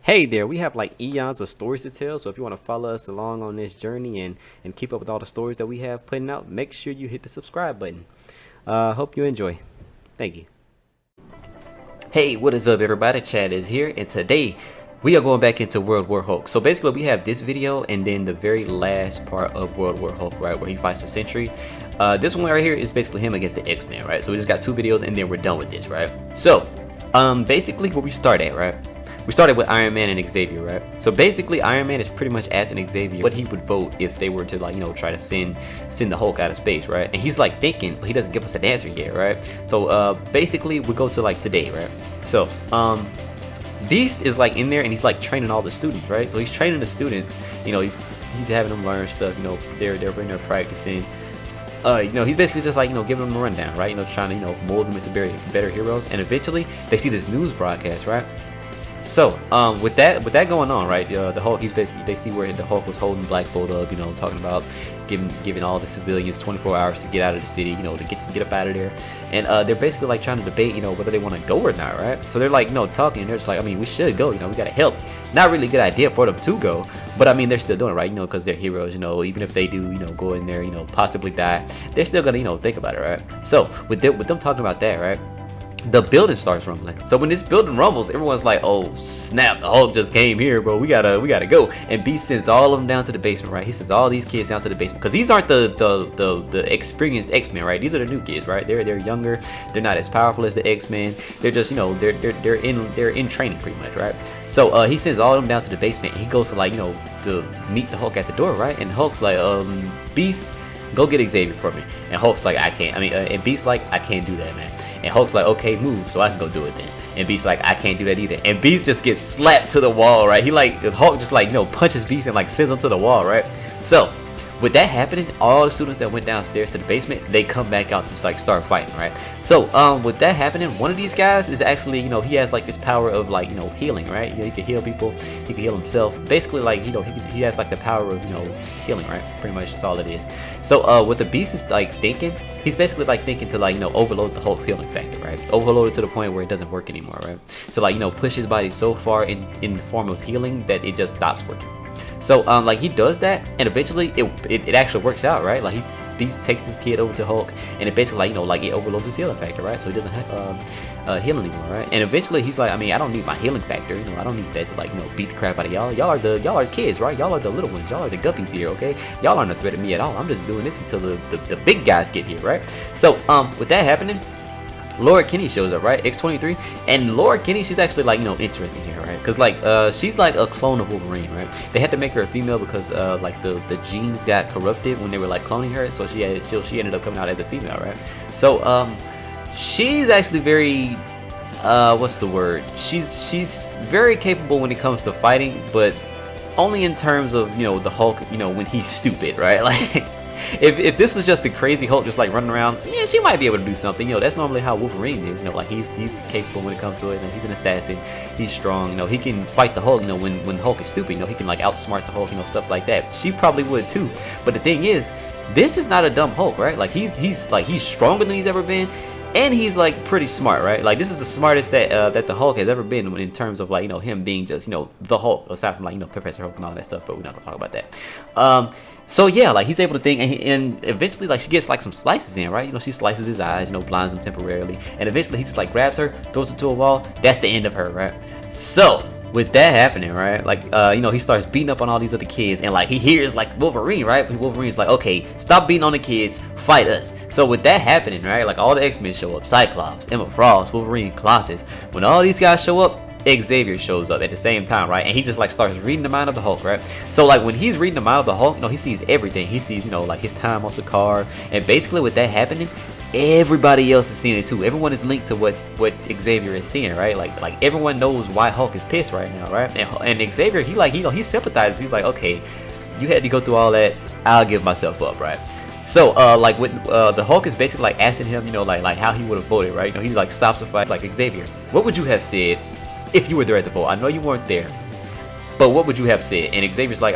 Hey there, we have like eons of stories to tell, so if you want to follow us along on this journey and keep up with all the stories that we have putting out, make sure you hit the subscribe button. Hope you enjoy. Thank you. Hey, what is up everybody? Chad is here, and today we are going back into World War Hulk. So basically we have this video and then the very last part of World War Hulk, right, where he fights the Sentry. This one right here is basically him against the X-Men, right? So we just got two videos and then we're done with this, right? So, basically where we start at, right? We started with Iron Man and Xavier, right? So basically, Iron Man is pretty much asking Xavier what he would vote if they were to, like, try to send the Hulk out of space, right? And he's like thinking, but he doesn't give us an answer yet, right? So basically, we go to like today, right? So Beast is like in there and he's like training all the students, right? So he's training the students, he's having them learn stuff, they're in there practicing. He's basically just like, giving them a rundown, right? Trying to, mold them into better heroes. And eventually, they see this news broadcast, right? So, with that going on, right, the Hulk, they see where the Hulk was holding Black Bolt up, talking about giving all the civilians 24 hours to get out of the city, to get up out of there. And they're basically like trying to debate, whether they want to go or not, right? So they're like, talking, and they're just like, I mean, we should go, we gotta help. Not really a good idea for them to go, but I mean, they're still doing it, right? Because they're heroes, even if they do, go in there, possibly die, they're still gonna, think about it, right? So with them talking about that, right? The building starts rumbling. So when this building rumbles, everyone's like, "Oh snap! The Hulk just came here, bro. We gotta go." And Beast sends all of them down to the basement, right? He sends all these kids down to the basement because these aren't the experienced X-Men, right? These are the new kids, right? They're younger. They're not as powerful as the X-Men. They're just they're in training pretty much, right? So he sends all of them down to the basement. And he goes to like to meet the Hulk at the door, right? And Hulk's like, Beast, go get Xavier for me. And Hulk's like, I can't. And Beast's like, I can't do that, man. And Hulk's like, okay, move, so I can go do it then. And Beast's like, I can't do that either. And Beast just gets slapped to the wall, right? Hulk just like, punches Beast and like sends him to the wall, right? So, with that happening, all the students that went downstairs to the basement, they come back out to like start fighting, right? So, with that happening, one of these guys is actually, he has like this power of like, healing, right? He can heal people, he can heal himself. Basically, like, he has like the power of, healing, right? Pretty much that's all it is. So, what the Beast is like thinking, he's basically like thinking to like, overload the Hulk's healing factor, right? Overload it to the point where it doesn't work anymore, right? To like, push his body so far in the form of healing that it just stops working. So like he does that, and eventually it actually works out, right? Like Beast takes his kid over to Hulk, and it basically like it overloads his healing factor, right? So he doesn't have heal anymore, right? And eventually he's like, I don't need my healing factor, I don't need that to like beat the crap out of y'all. Y'all are the kids, right? Y'all are the little ones. Y'all are the guppies here, okay? Y'all aren't a threat to me at all. I'm just doing this until the big guys get here, right? So with that happening, Laura Kinney shows up, right? X-23, and Laura Kinney, she's actually like interesting here, right? Because like she's like a clone of Wolverine, right? They had to make her a female because like the genes got corrupted when they were like cloning her, so she ended up coming out as a female, right? So she's actually very what's the word? She's very capable when it comes to fighting, but only in terms of the Hulk, when he's stupid, right? Like. If this was just the crazy Hulk just like running around, yeah, she might be able to do something. That's normally how Wolverine is. Like he's capable when it comes to it. He's an assassin. He's strong. He can fight the Hulk. When Hulk is stupid, he can like outsmart the Hulk. Stuff like that. She probably would too. But the thing is, this is not a dumb Hulk, right? Like he's stronger than he's ever been. And he's like pretty smart, right? Like this is the smartest that the Hulk has ever been in terms of like him being just the Hulk, aside from like Professor Hulk and all that stuff. But we're not gonna talk about that. So yeah, like he's able to think, and eventually like she gets like some slices in, right? She slices his eyes, blinds him temporarily, and eventually he just like grabs her, throws her to a wall. That's the end of her, right? So with that happening, right, like he starts beating up on all these other kids, and like he hears like Wolverine, right? Wolverine's like, okay, stop beating on the kids, fight us. So with that happening, right, like all the X-Men show up, Cyclops, Emma Frost, Wolverine, Colossus. When all these guys show up, Xavier shows up at the same time, right? And he just like starts reading the mind of the Hulk, right? So like when he's reading the mind of the Hulk, he sees everything. He sees, like his time on Sakaar, and basically with that happening, everybody else is seeing it too. Everyone is linked to what Xavier is seeing, right? Like everyone knows why Hulk is pissed right now, right? And Xavier, he sympathizes. He's like, okay, you had to go through all that. I'll give myself up, right? So like with the Hulk is basically like asking him, like how he would have voted, right? He like stops the fight, like Xavier, what would you have said if you were there at the vote? I know you weren't there, but what would you have said? And Xavier's like,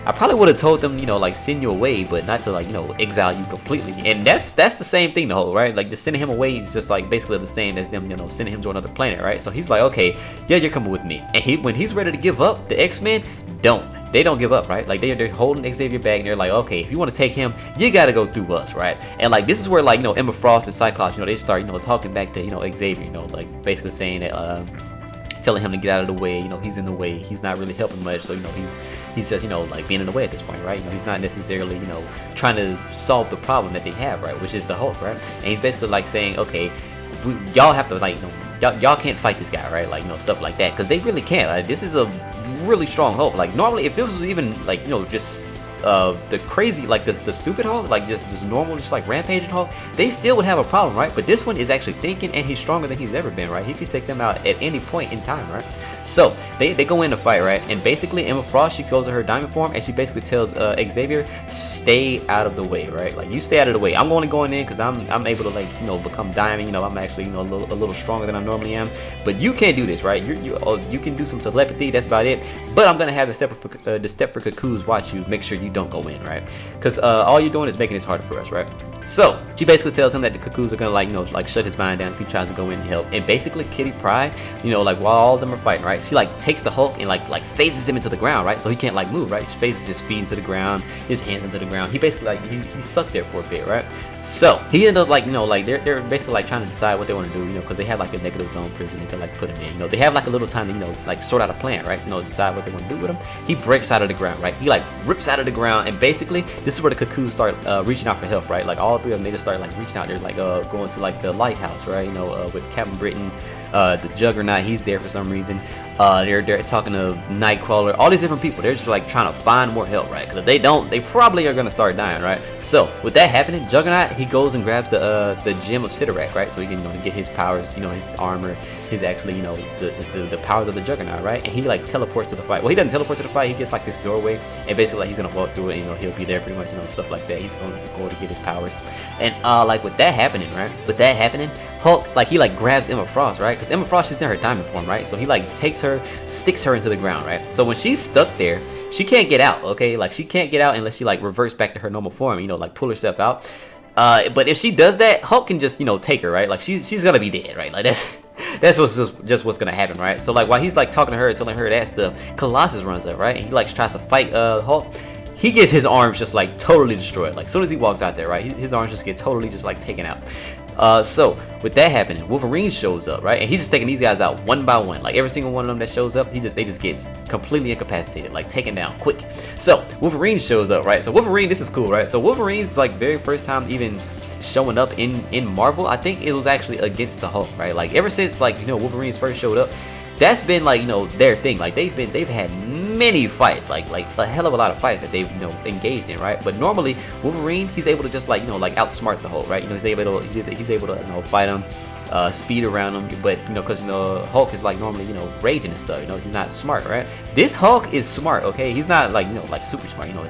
I probably would have told them, you know, like send you away, but not to like, you know, exile you completely. And that's the same thing, the whole, right? Like just sending him away is just like basically the same as them, you know, sending him to another planet, right? So he's like, okay, yeah, you're coming with me. And when he's ready to give up, the X-Men they don't give up, right? Like they're holding Xavier back and they're like, okay, if you want to take him, you gotta go through us, right? And like this is where like, you know, Emma Frost and Cyclops, you know, they start, you know, talking back to, you know, Xavier, you know, like basically saying that telling him to get out of the way, you know, he's in the way, he's not really helping much, so you know, he's just, you know, like being in the way at this point, right? You know, he's not necessarily, you know, trying to solve the problem that they have, right? Which is the Hulk, right? And he's basically like saying, okay, y'all have to like, you know, y'all can't fight this guy, right? Like, you know, stuff like that, because they really can't. Like, this is a really strong Hulk. Like normally, if this was even like, you know, just the crazy, like the stupid Hulk, like just this normal, just like rampaging Hulk, they still would have a problem, right? But this one is actually thinking, and he's stronger than he's ever been, right? He could take them out at any point in time, right? So they go in to fight, right? And basically Emma Frost, she goes to her diamond form and she basically tells Xavier, stay out of the way, right? Like you stay out of the way. I'm only going in because I'm able to like, you know, become diamond. You know, I'm actually, you know, a little stronger than I normally am. But you can't do this, right? You can do some telepathy. That's about it. But I'm gonna have the Stepford Cuckoos watch you. Make sure you don't go in, right? Because all you're doing is making this harder for us, right? So she basically tells him that the Cuckoos are gonna like, you know, like shut his mind down if he tries to go in and help. And basically Kitty Pryde, you know, like while all of them are fighting, right? She like takes the Hulk and like faces him into the ground, right? So he can't like move, right? She faces his feet into the ground, his hands into the ground. He basically like he's stuck there for a bit, right? So he ended up like, you know, like they're basically like trying to decide what they want to do, you know, because they have like a negative zone prison they can like put him in. You know, they have like a little time to, you know, like sort out a plan, right? You know, decide what they want to do with him. He breaks out of the ground, right? He like rips out of the ground, and basically this is where the Cuckoos start reaching out for help, right? Like all three of them, they just start like reaching out. They're like going to like the lighthouse, right? You know, with Captain Britain, the Juggernaut, he's there for some reason. They're talking to Nightcrawler, all these different people. They're just like trying to find more help, right? Because if they don't, they probably are gonna start dying, right? So with that happening, Juggernaut, he goes and grabs the gem of Sidorak, right? So he can, you know, get his powers, you know, his armor, his actually, you know, the powers of the Juggernaut, right? And he like teleports to the fight. Well, he doesn't teleport to the fight. He gets like this doorway, and basically like he's gonna walk through it. And, you know, he'll be there pretty much, you know, stuff like that. He's going to go to get his powers, and like with that happening, right? With that happening, Hulk, like he like grabs Emma Frost, right? Because Emma Frost, she's in her diamond form, right? So he like takes her, sticks her into the ground, right? So when she's stuck there, she can't get out, okay? Like she can't get out unless she like reverts back to her normal form, you know, like pull herself out. But if she does that, Hulk can just, you know, take her, right? Like she's gonna be dead, right? Like that's just what's gonna happen, right? So like while he's like talking to her, telling her that stuff, Colossus runs up, right? And he like tries to fight Hulk. He gets his arms just like totally destroyed. Like as soon as he walks out there, right, his arms just get totally just like taken out. So with that happening, Wolverine shows up, right, and he's just taking these guys out one by one. Like every single one of them that shows up, they just gets completely incapacitated, like taken down quick. So Wolverine shows up, right? So Wolverine, this is cool, right? So Wolverine's like very first time even showing up in Marvel, I think it was actually against the Hulk, right? Like ever since like, you know, Wolverine's first showed up, that's been like, you know, their thing. Like they've had many fights, like a hell of a lot of fights that they've, you know, engaged in, right? But normally Wolverine, he's able to just like, you know, like outsmart the Hulk, right? You know, he's able to you know, fight him, speed around him. But you know, because you know Hulk is like normally, you know, raging and stuff. You know, he's not smart, right? This Hulk is smart, okay? He's not like, you know, like super smart, you know,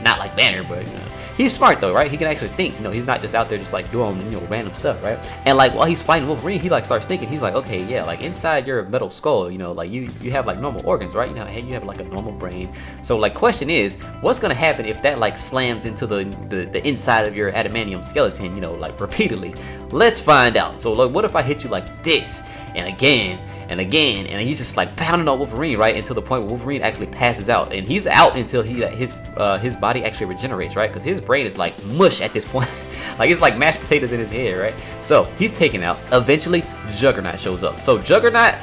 not like Banner, but you know, he's smart though, right? He can actually think. You know, he's not just out there just like doing, you know, random stuff, right? And like while he's fighting Wolverine, he like starts thinking. He's like, okay, yeah, like inside your metal skull, you know, like you have like normal organs, right? You know, you have like a normal brain. So like, question is, what's gonna happen if that like slams into the inside of your adamantium skeleton, you know, like repeatedly? Let's find out. So like, what if I hit you like this and again and again, and he's just like pounding on Wolverine, right, until the point where Wolverine actually passes out, and he's out until his body actually regenerates, right? Because his brain is like mush at this point. Like it's like mashed potatoes in his head, right? So he's taken out. Eventually Juggernaut shows up. So Juggernaut,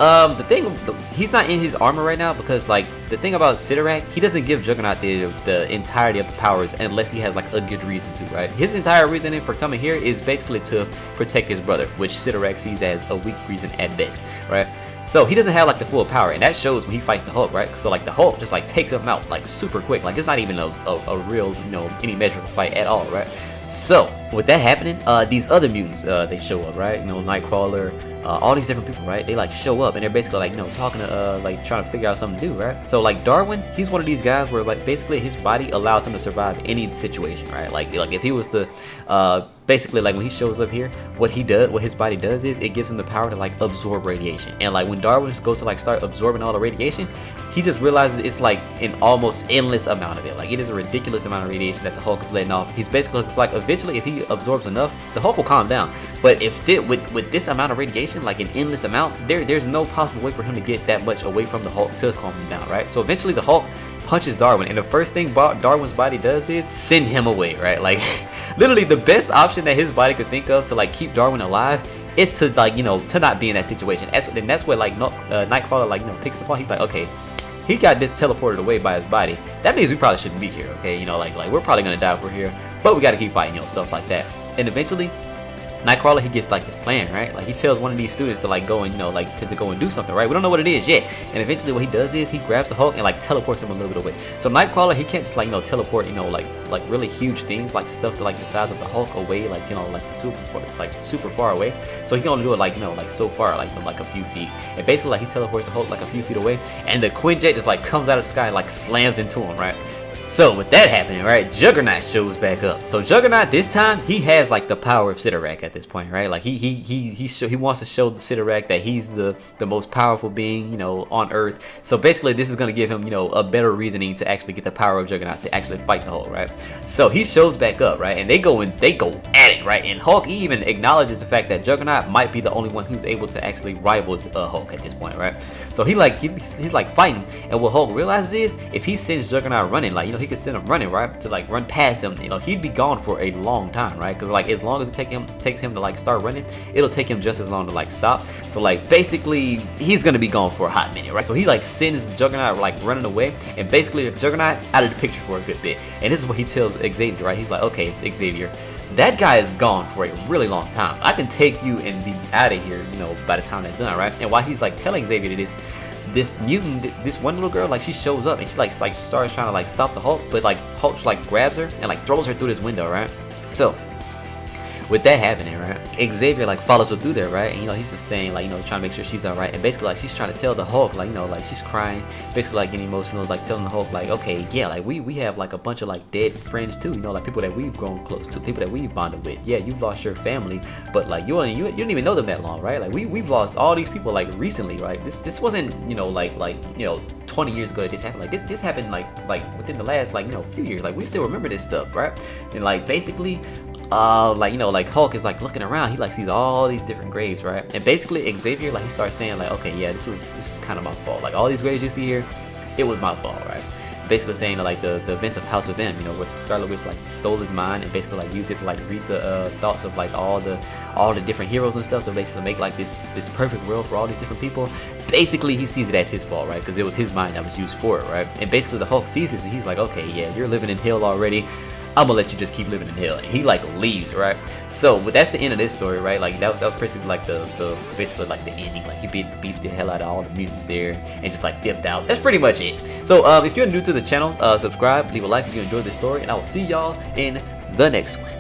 he's not in his armor right now, because like the thing about Sidorak, he doesn't give Juggernaut the entirety of the powers unless he has like a good reason to, right? His entire reasoning for coming here is basically to protect his brother, which Sidorak sees as a weak reason at best, right? So he doesn't have like the full power, and that shows when he fights the Hulk, right? So like the Hulk just like takes him out like super quick. Like it's not even a real, you know, any measurable fight at all, right? So with that happening, these other mutants, they show up, right? You know, Nightcrawler, all these different people, right? They like show up and they're basically like, you know, talking to like trying to figure out something to do, right? So like Darwin, he's one of these guys where like basically his body allows him to survive any situation, right? Like if he was to basically like when he shows up here, what his body does is it gives him the power to like absorb radiation. And like when Darwin goes to like start absorbing all the radiation, he just realizes it's like an almost endless amount of it. Like it is a ridiculous amount of radiation that the Hulk is letting off. He's basically, it's like eventually if he absorbs enough, the Hulk will calm down. But if with this amount of radiation, like an endless amount, there's no possible way for him to get that much away from the Hulk to calm him down, right? So eventually the Hulk punches Darwin, and the first thing Darwin's body does is send him away, right? Like literally the best option that his body could think of to like keep Darwin alive is to like, you know, to not be in that situation. And that's what like Nightcrawler like, you know, picks up on. He's like, okay, he got this teleported away by his body. That means we probably shouldn't be here, okay? You know, like we're probably gonna die if we're here, but we gotta keep fighting, you know, stuff like that. And eventually Nightcrawler, he gets like this plan, right? Like he tells one of these students to like go and, you know, like to go and do something, right? We don't know what it is yet. And eventually what he does is he grabs the Hulk and like teleports him a little bit away. So Nightcrawler, he can't just like, you know, teleport, you know, like really huge things, like stuff to like the size of the Hulk away, like, you know, like super far away. So he can only do it like, you know, like so far, like a few feet. And basically like he teleports the Hulk like a few feet away, and the Quinjet just like comes out of the sky and like slams into him, right? So with that happening, right, Juggernaut shows back up. So Juggernaut this time, he has like the power of Sidorak at this point, right? Like he wants to show Sidorak that he's the most powerful being, you know, on Earth. So basically this is gonna give him, you know, a better reasoning to actually get the power of Juggernaut to actually fight the Hulk, right? So he shows back up, right, and they go at it, right? And Hulk even acknowledges the fact that Juggernaut might be the only one who's able to actually rival Hulk at this point, right? So he's like fighting, and what Hulk realizes is if he sends Juggernaut running, like, you know, he could send him running, right, to like run past him, you know, he'd be gone for a long time, right? Because like as long as it takes him to like start running, it'll take him just as long to like stop. So like basically he's gonna be gone for a hot minute, right? So he like sends Juggernaut like running away, and basically Juggernaut out of the picture for a good bit. And this is what he tells Xavier, right? He's like, okay, Xavier, that guy is gone for a really long time. I can take you and be out of here, you know, by the time that's done, right? And while he's like telling Xavier this mutant, this one little girl, like she shows up and she like starts trying to like stop the Hulk, but like Hulk like grabs her and like throws her through this window, right? So with that happening, right, Xavier like follows her through there, right? And you know, he's just saying like, you know, trying to make sure she's alright, and basically like she's trying to tell the Hulk, like, you know, like she's crying, basically like getting emotional, like telling the Hulk like, okay, yeah, like we have like a bunch of like dead friends too, you know, like people that we've grown close to, people that we've bonded with. Yeah, you've lost your family, but like you didn't even know them that long, right? Like we've lost all these people like recently, right? This wasn't, you know, like you know, 20 years ago that this happened. Like this happened like within the last like, you know, few years. Like we still remember this stuff, right? And like basically like, you know, like Hulk is like looking around, he like sees all these different graves, right? And basically Xavier, like he starts saying like, okay, yeah, this was kind of my fault. Like all these graves you see here, it was my fault, right? Basically saying that like the events of House of M, you know, where Scarlet Witch like stole his mind and basically like used it to like read the thoughts of like all the different heroes and stuff to basically make like this perfect world for all these different people. Basically he sees it as his fault, right? Because it was his mind that was used for it, right? And basically the Hulk sees this and he's like, okay, yeah, you're living in hell already, I'm gonna let you just keep living in hell. And he like leaves, right? So but that's the end of this story, right? Like that was basically like the basically like the ending. Like he beat the hell out of all the mutants there and just like dipped out. That's pretty much it. So if you're new to the channel, subscribe, leave a like if you enjoyed this story, and I will see y'all in the next one.